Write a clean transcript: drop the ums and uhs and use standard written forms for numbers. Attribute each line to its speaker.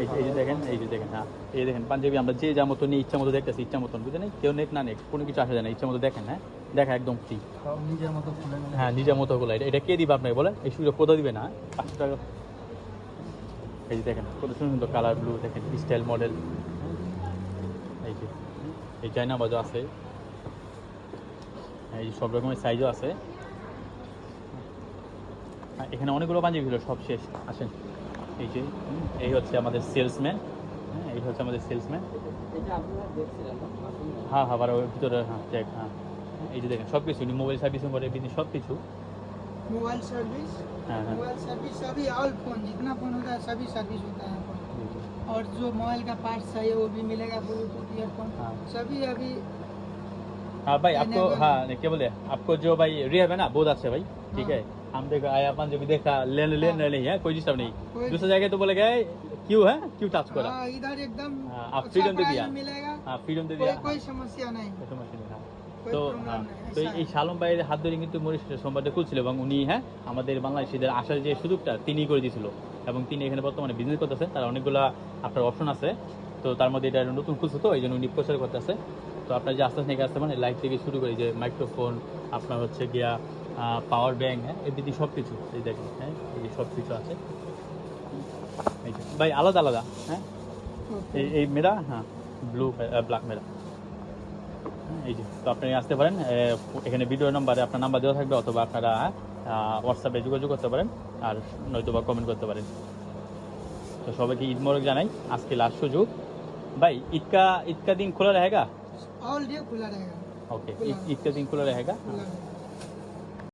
Speaker 1: এই যে দেখেন, হ্যাঁ এই দেখেন পাঞ্জাবি আমরা যে যা মতো নিয়ে ইচ্ছা মতো দেখতেছি, ইচ্ছা মতন বুঝে নেই, কেউ নেক না নেক কোনো কিছু আসা যায় না, ইচ্ছা মতো দেখেন। হ্যাঁ দেখা একদম ফ্রি,
Speaker 2: সব নিজের মতো খুলে নিলে।
Speaker 1: হ্যাঁ নিজের মতো গুলো। এটা কে দিবে আপনাকে বলেন? এই সুযোগ কোথাও দিবে না, 500 টাকা। এই যে দেখেন কত সুন্দর সুন্দর কালার, ব্লু দেখেন, স্টাইল মডেল। এই যে এই চায়না বাজও আছে, এই সব রকমের সাইজও আছে। এখানে অনেকগুলো পাঞ্জাবি ছিল, সব শেষ। আসেন এই যে এই হচ্ছে আমাদের সেলসম্যান। হ্যাঁ এই হচ্ছে আমাদের সেলসম্যান। হ্যাঁ হ্যাঁ আবার ওর ভিতরে, হ্যাঁ দেখ, হ্যাঁ এই যে দেখেন সব কিছু মোবাইল সার্ভিসিং করে, বিজনেস সব কিছু।
Speaker 2: मोबाइल सर्विस,
Speaker 1: हाँ, हाँ।
Speaker 2: मोबाइल सर्विस सभी, ऑल फोन जितना फोन होता है सभी सर्विस होता है यहाँ पर। और जो मोबाइल का पार्ट्स चाहिए वो भी मिलेगा, ब्लूटूथ ईयरफोन
Speaker 1: हाँ।
Speaker 2: सभी अभी।
Speaker 1: हाँ भाई आपको,
Speaker 2: Enable
Speaker 1: हाँ नहीं क्या बोले आपको, जो भाई रिहब है ना बहुत अच्छा है भाई, ठीक है। हम देखो आया अपन जो भी देखा लेने नहीं है, कोई डिस्टर्ब नहीं।
Speaker 2: कोई-
Speaker 1: दूसरी जगह तो बोले गए क्यों है, क्यों टच करा।
Speaker 2: हाँ इधर एकदम
Speaker 1: हाँ, आप
Speaker 2: अच्छा
Speaker 1: freedom दे
Speaker 2: प्राइस
Speaker 1: दिया।
Speaker 2: में मिलेगा,
Speaker 1: हाँ फ्रीडम दे
Speaker 2: कोई
Speaker 1: दिया।
Speaker 2: कोई समस्या नहीं।
Speaker 1: কোনো সমস্যা নেই, হ্যাঁ।
Speaker 2: कोई
Speaker 1: তো
Speaker 2: problem
Speaker 1: হ্যাঁ,
Speaker 2: नहीं,
Speaker 1: তো
Speaker 2: ऐसा
Speaker 1: এই
Speaker 2: है।
Speaker 1: শালম ভাইয়ের হাত ধরে কিন্তু মরিশাসের সোমবারটা খুলছিল, এবং উনি হ্যাঁ আমাদের বাংলাদেশিদের আসার যে সুযোগটা তিনি করে দিয়েছিল, এবং তিনি এখানে বর্তমানে বিজনেস করতেছেন। তার অনেকগুলা আপনার অপশন আছে, তো তার মধ্যে এটা নতুন খুলছে, তো এই জন্য উনি প্রচার করতেছে। তো আপনার যে আস্তে আস্তে এগিয়ে আসতে পারেন, লাইট থেকে শুরু করে যে মাইক্রোফোন, আপনার হচ্ছে গিয়া পাওয়ার ব্যাংক, হ্যাঁ এমনি সব কিছু এই দেখেন, হ্যাঁ এই যে সব কিছু আছে। এই যে ভাই আলাদা আলাদা, হ্যাঁ
Speaker 2: Okay.
Speaker 1: এই মেয়েরা, হ্যাঁ ব্লু ব্ল্যাক মেয়েরা। এই যে তো আপনি আসতে পারেন, এখানে ভিডিও নাম্বারে আপনার নাম্বার দেওয়া থাকবে, অথবা আপনারা হোয়াটসঅ্যাপে যোগাযোগ করতে পারেন, আর নয়তো বা কমেন্ট করতে পারেন। তো সবাইকে ঈদ মোবারক জানাই, আজকে লাস্ট সুযোগ। भाई ईद का दिन खुला रहेगा?
Speaker 2: ऑल डे खुला रहेगा।
Speaker 1: ओके,
Speaker 2: खुला
Speaker 1: ईद का दिन खुला रहेगा।
Speaker 2: खुला रहेगा।